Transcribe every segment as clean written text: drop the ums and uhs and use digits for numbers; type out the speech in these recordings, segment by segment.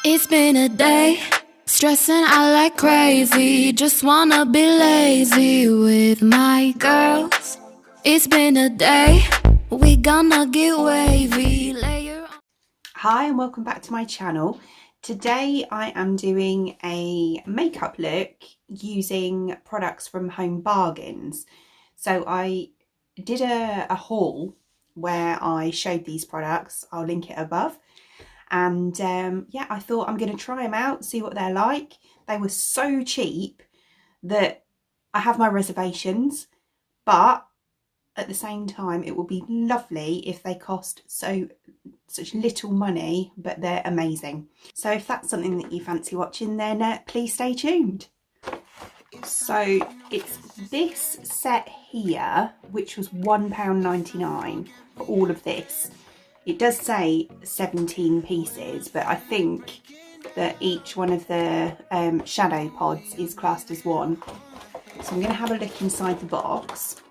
It's been a day, stressing out like crazy. Just wanna be lazy with my girls. It's been a day, we gonna get wavy. Hi and welcome back to my channel. Today I am doing a makeup look using products from Home Bargains. So I did a haul where I showed these products. I'll link it above. And yeah, I thought I'm going to try them out, see what they're like. They were so cheap that I have my reservations, but at the same time it would be lovely if they cost such little money, but they're amazing. So if that's something that you fancy watching, then please stay tuned. So it's this set here, which was £1.99 for all of this. It does say 17 pieces, but I think that each one of the shadow pods is classed as one. So I'm going to have a look inside the box.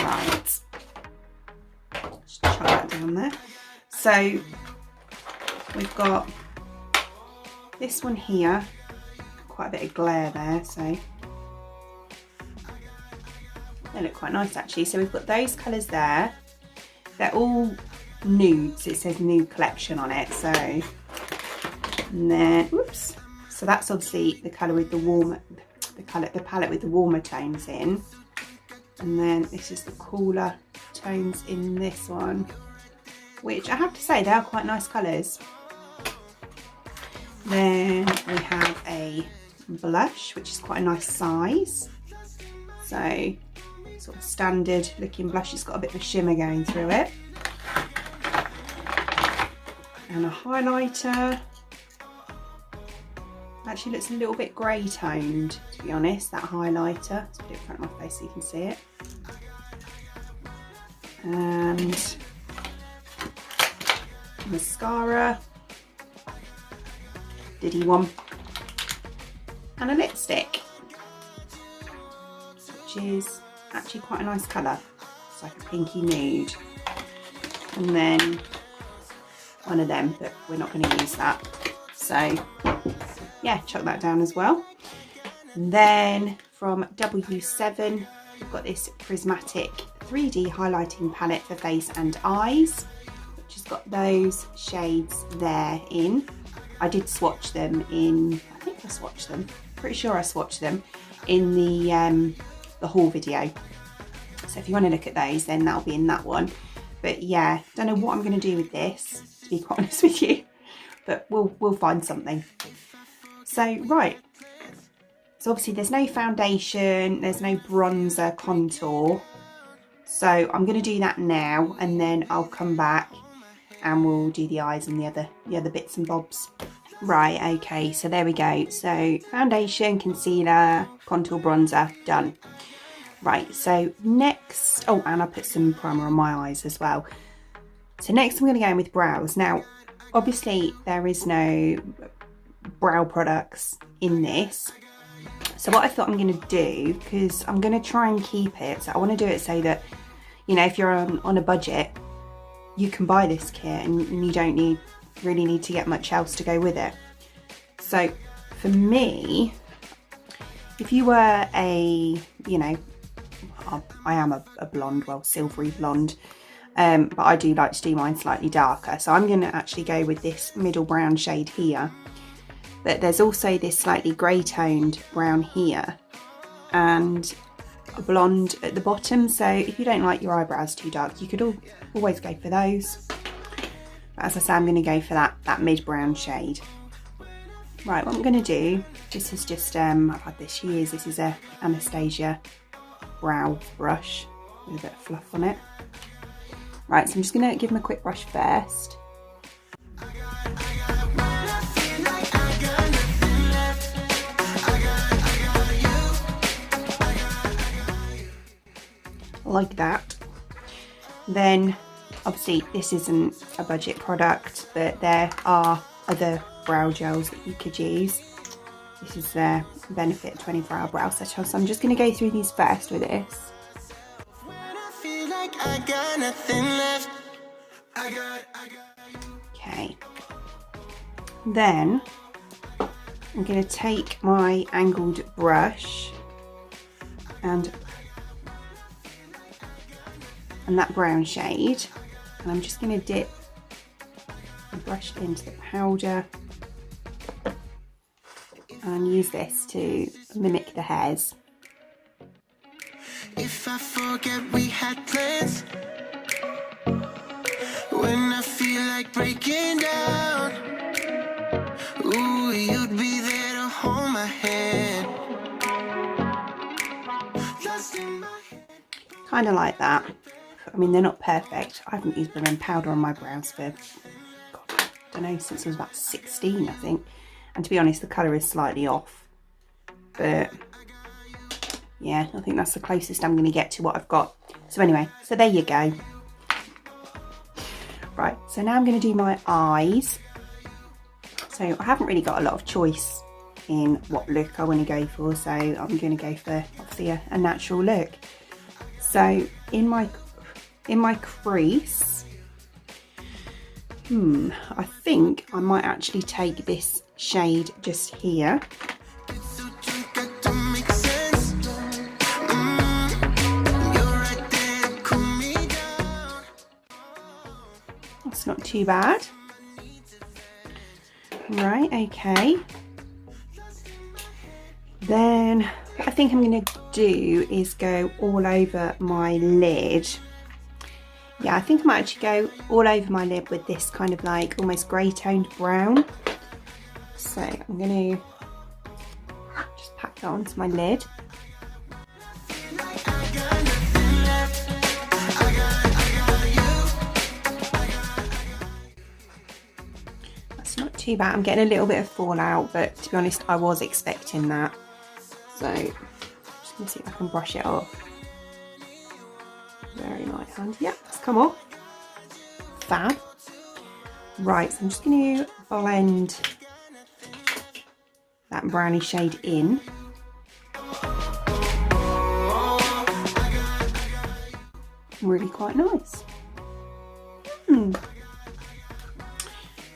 Right, just chuck that down there. So we've got this one here, quite a bit of glare there, so they look quite nice actually. So we've got those colours there. They're all nudes. It says nude collection on it. So, and then, oops. So that's obviously the colour with the warmer, the palette with the warmer tones in. And then this is the cooler tones in this one, which I have to say they are quite nice colours. Then we have a blush, which is quite a nice size. So sort of standard looking blush. It's got a bit of a shimmer going through it. And a highlighter. Actually looks a little bit grey toned, to be honest, that highlighter. Let's put it in front of my face so you can see it. And mascara, diddy one, and a lipstick, which is actually quite a nice colour. It's like a pinky nude. And then one of them, but we're not going to use that. So yeah, chuck that down as well. And then from W7, we've got this prismatic 3D highlighting palette for face and eyes, which has got those shades there in. I did swatch them in, I think I swatched them, pretty sure I swatched them in the haul video. So if you want to look at those, then that'll be in that one. But yeah, don't know what I'm going to do with this, to be quite honest with you, but we'll find something. So right, so obviously there's no foundation, there's no bronzer contour. So I'm going to do that now, and then I'll come back and we'll do the eyes and the other bits and bobs. Right, okay, so there we go. So foundation, concealer, contour, bronzer, done. Right, so next, oh, and I put some primer on my eyes as well. So next I'm going to go in with brows. Now, obviously there is no brow products in this. So what I thought I'm going to do, because I'm going to try and keep it, so I want to do it so that, you know, if you're on a budget, you can buy this kit and you don't really need to get much else to go with it. So for me, if you were a, you know, I am a blonde, well, silvery blonde, but I do like to do mine slightly darker. So I'm going to actually go with this middle brown shade here. But there's also this slightly grey toned brown here and a blonde at the bottom. So if you don't like your eyebrows too dark, you could always go for those. But as I say, I'm going to go for that mid brown shade. Right, what I'm going to do, this is just, I've had this for years, this is a Anastasia brow brush with a bit of fluff on it. Right, so I'm just going to give them a quick brush first. Like that. Then obviously this isn't a budget product, but there are other brow gels that you could use. This is the Benefit 24-hour brow setter. So I'm just going to go through these first with this. Okay. Then I'm going to take my angled brush and that brown shade, and I'm just going to dip the brush into the powder and use this to mimic the hairs. If I forget we had plans, when I feel like breaking down, ooh, you'd be there to hold my hand. Kind of like that. I mean, they're not perfect. I haven't used blending powder on my brows for, God, I don't know, since I was about 16, I think. And to be honest, the colour is slightly off. But yeah, I think that's the closest I'm going to get to what I've got. So anyway, so there you go. Right, so now I'm going to do my eyes. So I haven't really got a lot of choice in what look I want to go for. So I'm going to go for, obviously, a natural look. So in my crease, I think I might actually take this shade just here. That's not too bad. Right, okay. Then what I think I'm going to do is go all over my lid. Yeah, I think I might actually go all over my lid with this kind of like almost grey toned brown. So I'm going to just pack that onto my lid. That's not too bad. I'm getting a little bit of fallout, but to be honest, I was expecting that. So I'm just going to see if I can brush it off. Very light hand. Yeah, it's come off. Fab. Right, so I'm just going to blend that brownie shade in. Really quite nice.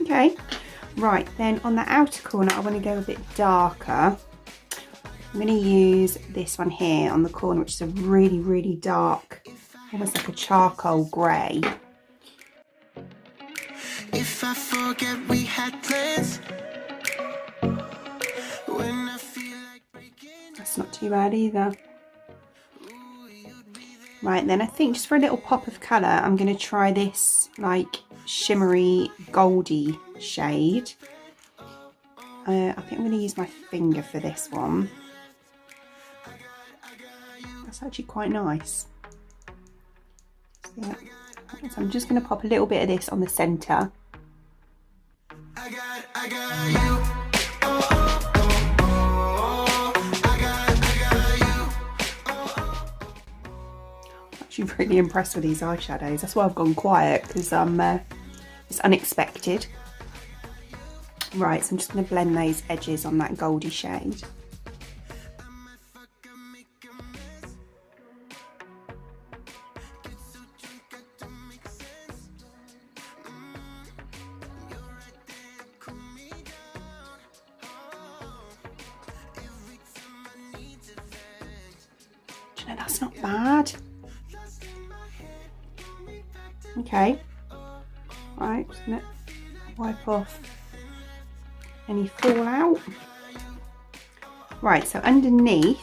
Okay, right, then on the outer corner I want to go a bit darker. I'm going to use this one here on the corner, which is a really, really dark, almost like a charcoal grey. If I forget we had plans, when I feel like breaking. That's not too bad either. Right, then I think just for a little pop of colour, I'm going to try this like shimmery goldy shade. I think I'm going to use my finger for this one. That's actually quite nice. So I'm just going to pop a little bit of this on the centre. Actually really impressed with these eyeshadows. That's why I've gone quiet, because it's unexpected. Right, so I'm just going to blend those edges on that goldy shade. Do you know, that's not bad. Okay, right, just gonna wipe off any fallout. Right, so underneath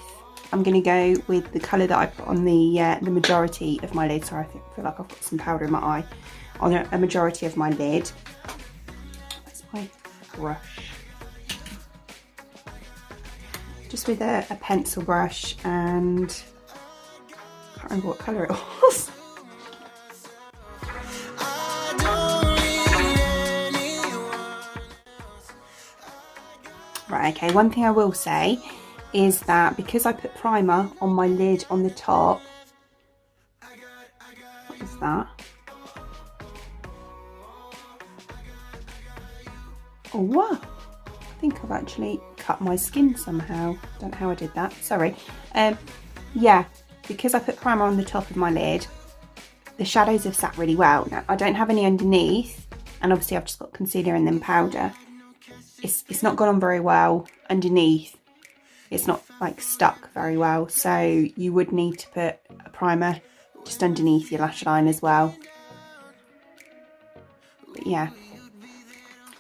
I'm going to go with the colour that I put on the majority of my lid. Sorry, I feel like I've got some powder in my eye. On a majority of my lid. That's my brush. Just with a pencil brush, and I can't remember what colour it was. Right, okay, one thing I will say is that because I put primer on my lid on the top, what is that? Oh, what? think I've actually cut my skin somehow. Don't know how I did that, sorry. Yeah, because I put primer on the top of my lid, the shadows have sat really well. Now, I don't have any underneath, and obviously I've just got concealer and then powder. It's not gone on very well underneath. It's not like stuck very well, so you would need to put a primer just underneath your lash line as well. But yeah,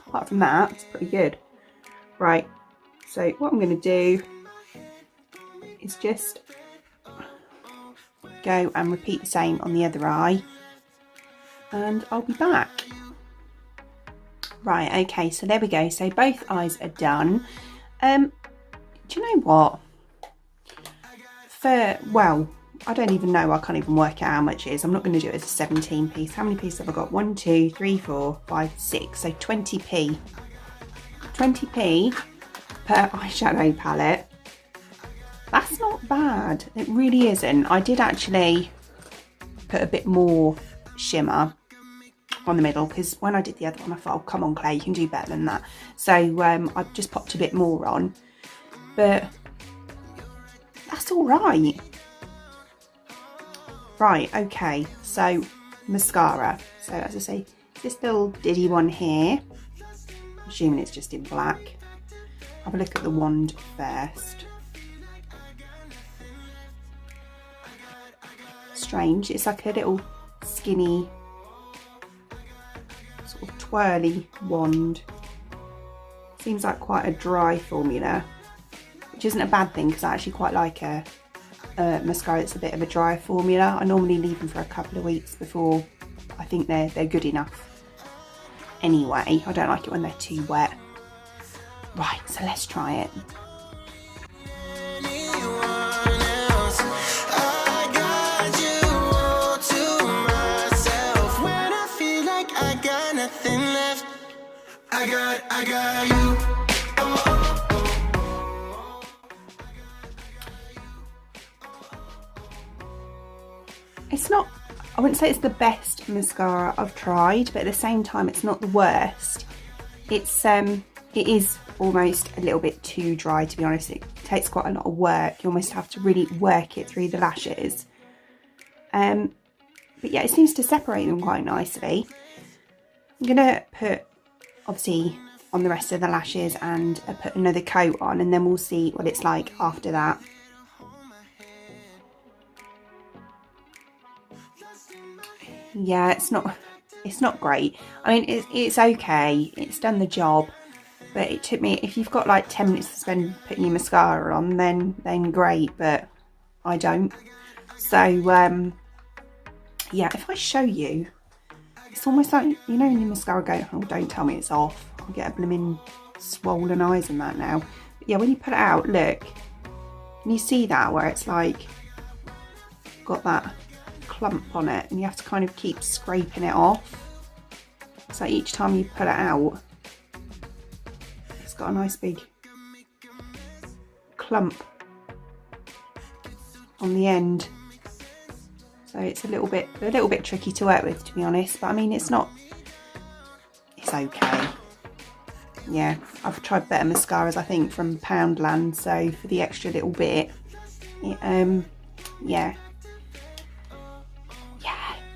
apart from that, it's pretty good. Right, so what I'm going to do is just go and repeat the same on the other eye, and I'll be back. Right, okay, so there we go. So both eyes are done. Do you know what? Well, I don't even know. I can't even work out how much it is. I'm not going to do it as a 17 piece. How many pieces have I got? 1, 2, 3, 4, 5, 6. So 20p. 20p per eyeshadow palette. That's not bad. It really isn't. I did actually put a bit more shimmer on the middle, because when I did the other one I thought, oh, come on Claire, you can do better than that. So I've just popped a bit more on, but that's all right. Right, okay, so mascara. So as I say, this little diddy one here, I'm assuming it's just in black. Have a look at the wand first. Strange, it's like a little skinny sort of twirly wand. Seems like quite a dry formula, which isn't a bad thing because I actually quite like a mascara that's a bit of a dry formula. I normally leave them for a couple of weeks before I think they're good enough. Anyway, I don't like it when they're too wet. Right, so let's try it. I got you. It's not, I wouldn't say it's the best mascara I've tried, but at the same time it's not the worst. It is almost a little bit too dry, to be honest. It takes quite a lot of work. You almost have to really work it through the lashes. But yeah, it seems to separate them quite nicely. I'm gonna put, obviously, on the rest of the lashes and put another coat on, and then we'll see what it's like after that. Yeah, it's not great. I mean, it's okay, it's done the job, but it took me, if you've got like 10 minutes to spend putting your mascara on, then great, but I don't. So yeah, if I show you, it's almost like, you know, when your mascara go, oh, don't tell me it's off, I'll get a blooming swollen eyes and that now. But yeah, when you put it out, look, can you see that, where it's like got that clump on it, and you have to kind of keep scraping it off. So each time you put it out, it's got a nice big clump on the end. So it's a little bit tricky to work with, to be honest, but I mean, it's okay. Yeah, I've tried better mascaras, I think, from Poundland, so for the extra little bit, yeah,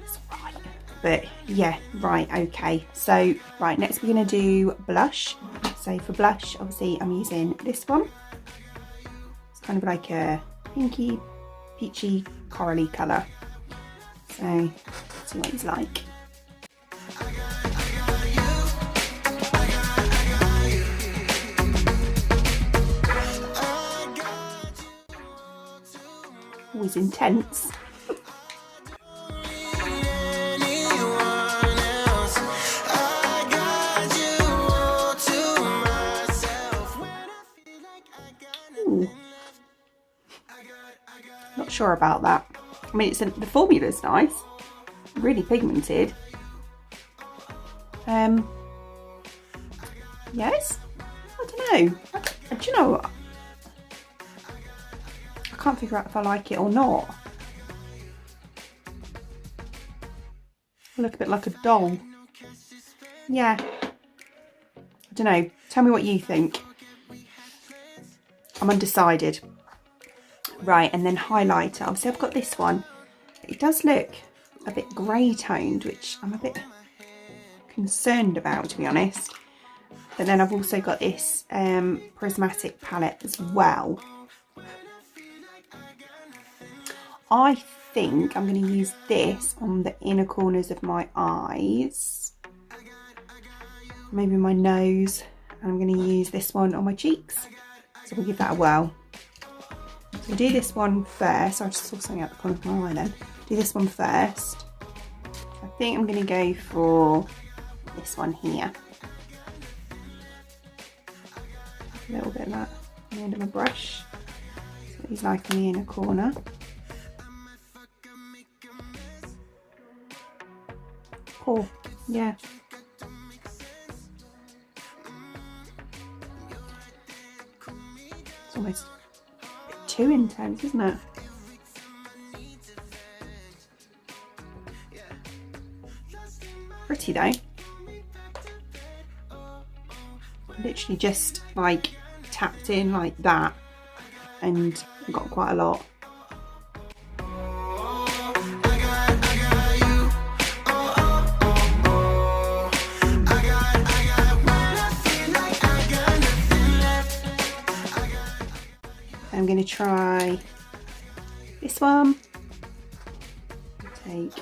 it's alright. But yeah, right, okay. So, right, next we're going to do blush. So for blush, obviously I'm using this one. It's kind of like a pinky, peachy, corally colour. So, let's see what he's like. Always intense. Ooh. Not sure about that. I mean, the formula's nice, really pigmented. Yes, I don't know. Do you know what? I can't figure out if I like it or not. I look a bit like a doll. Yeah, I don't know. Tell me what you think. I'm undecided. Right, and then highlighter. Obviously I've got this one. It does look a bit grey toned, which I'm a bit concerned about, to be honest. But then I've also got this prismatic palette as well. I think I'm going to use this on the inner corners of my eyes, maybe my nose, and I'm going to use this one on my cheeks. So we'll give that a whirl. So we'll do this one first. I just saw something out the corner of my eye then. Do this one first. I think I'm going to go for this one here. A little bit of that on the end of my brush. So what he's like on the inner corner. Oh, yeah. It's almost a bit too intense, isn't it? Pretty though. Literally just like tapped in like that and got quite a lot. I'm going to try this one. Can't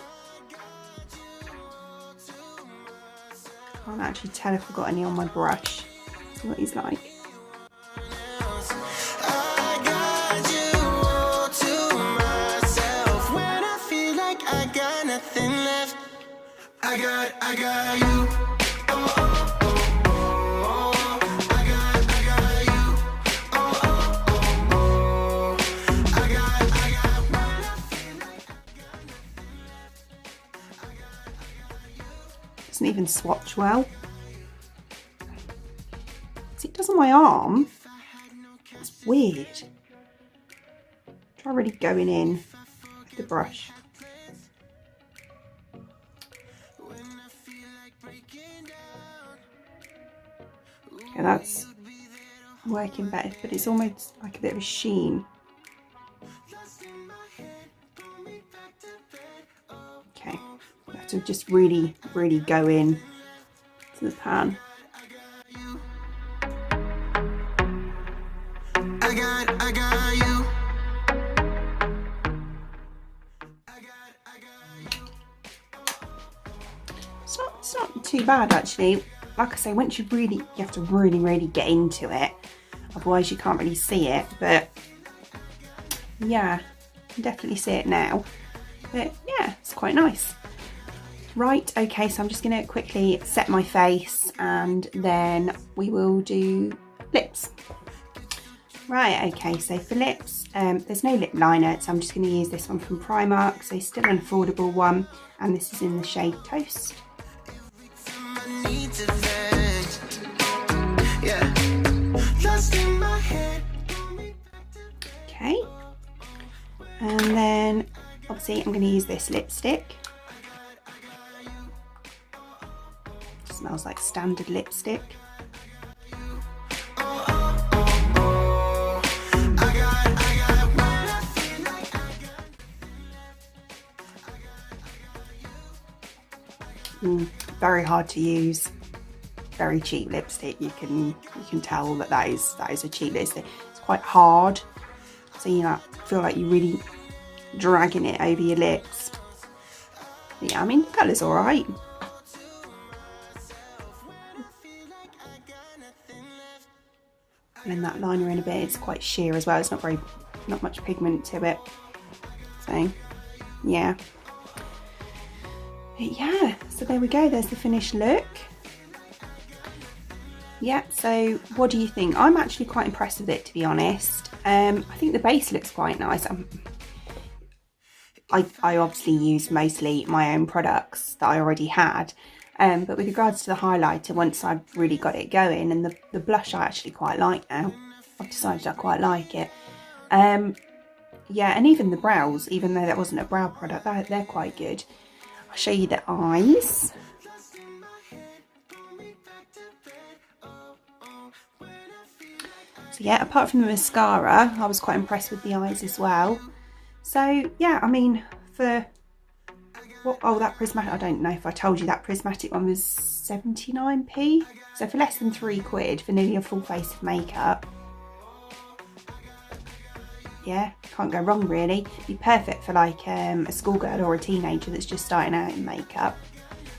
actually tell if I've got any on my brush. See what he's like. I got you. Doesn't even swatch well. See, it does on my arm. It's weird. Try really going in with the brush. Okay, that's working better, but it's almost like a bit of a sheen. Okay, you have to just really go in to the pan. I got you. It's not too bad actually. Like I say, once you have to really get into it, otherwise you can't really see it. But yeah, you can definitely see it now. But yeah, it's quite nice. Right, okay, so I'm just going to quickly set my face and then we will do lips. Right, okay, so for lips, there's no lip liner, so I'm just going to use this one from Primark, so still an affordable one, and this is in the shade Toast. Okay, and then obviously I'm going to use this lipstick. It smells like standard lipstick. Very hard to use, very cheap lipstick. You can tell that is a cheap lipstick. It's quite hard, so you feel like you're really dragging it over your lips. But yeah, I mean the colour's alright. And then that liner in a bit, it's quite sheer as well. It's not much pigment to it. So yeah. But yeah, so there we go, there's the finished look. Yeah, so what do you think? I'm actually quite impressed with it, to be honest. I think the base looks quite nice. I obviously used mostly my own products that I already had. But with regards to the highlighter, once I've really got it going, and the blush I actually quite like now. I've decided I quite like it. Yeah, and even the brows, even though that wasn't a brow product, they're quite good. I'll show you the eyes. So yeah, apart from the mascara, I was quite impressed with the eyes as well. So yeah, I mean, for what, oh, that prismatic, I don't know if I told you that prismatic one was 79p. So for less than £3 for nearly a full face of makeup. Yeah, can't go wrong really. Be perfect for like a schoolgirl or a teenager that's just starting out in makeup.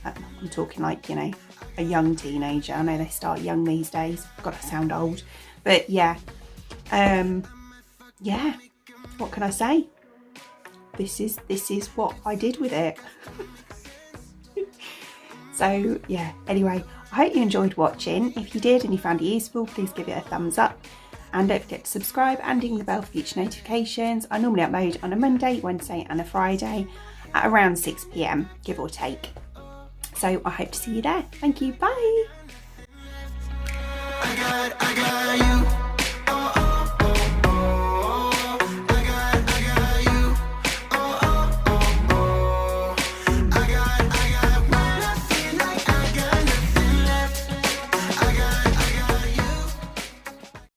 I'm talking like, you know, a young teenager. I know they start young these days. God, I sound old. But yeah, yeah, what can I say? This is what I did with it. So yeah, anyway, I hope you enjoyed watching. If you did and you found it useful, please give it a thumbs up. And don't forget to subscribe and ding the bell for future notifications. I normally upload on a Monday, Wednesday and a Friday at around 6 PM, give or take. So I hope to see you there. Thank you, bye.